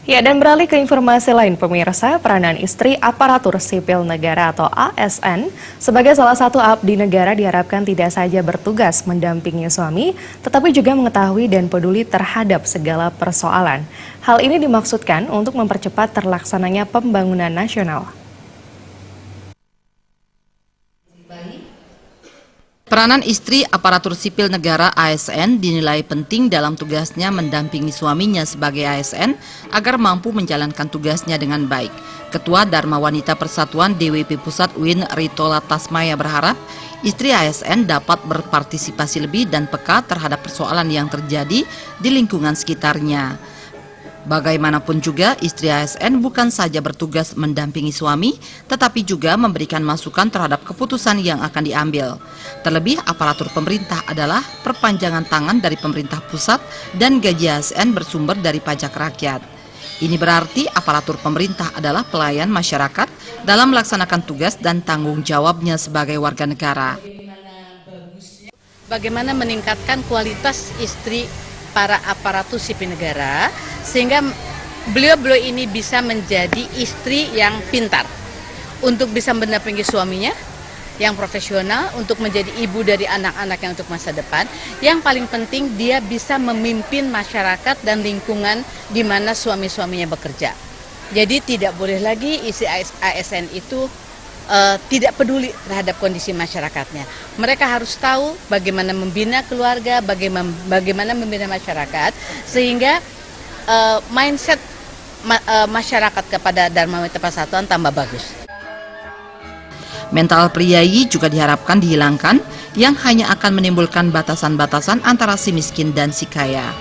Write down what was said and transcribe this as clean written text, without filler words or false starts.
Ya, dan beralih ke informasi lain, pemirsa, peranan istri aparatur sipil negara atau ASN sebagai salah satu abdi negara diharapkan tidak saja bertugas mendampingi suami, tetapi juga mengetahui dan peduli terhadap segala persoalan. Hal ini dimaksudkan untuk mempercepat terlaksananya pembangunan nasional. Peranan istri aparatur sipil negara ASN dinilai penting dalam tugasnya mendampingi suaminya sebagai ASN agar mampu menjalankan tugasnya dengan baik. Ketua Dharma Wanita Persatuan DWP Pusat Win Ritola Tasmaya berharap istri ASN dapat berpartisipasi lebih dan peka terhadap persoalan yang terjadi di lingkungan sekitarnya. Bagaimanapun juga, istri ASN bukan saja bertugas mendampingi suami, tetapi juga memberikan masukan terhadap keputusan yang akan diambil. Terlebih, aparatur pemerintah adalah perpanjangan tangan dari pemerintah pusat dan gaji ASN bersumber dari pajak rakyat. Ini berarti aparatur pemerintah adalah pelayan masyarakat dalam melaksanakan tugas dan tanggung jawabnya sebagai warga negara. Bagaimana meningkatkan kualitas istri para aparatur sipil negara sehingga beliau-beliau ini bisa menjadi istri yang pintar untuk bisa mendampingi suaminya yang profesional, untuk menjadi ibu dari anak-anak yang untuk masa depan. Yang paling penting dia bisa memimpin masyarakat dan lingkungan di mana suami-suaminya bekerja. Jadi tidak boleh lagi istri ASN itu tidak peduli terhadap kondisi masyarakatnya. Mereka harus tahu bagaimana membina keluarga, bagaimana membina masyarakat, sehingga mindset masyarakat kepada Dharma Wanita Persatuan tambah bagus. Mental priayi juga diharapkan dihilangkan yang hanya akan menimbulkan batasan-batasan antara si miskin dan si kaya.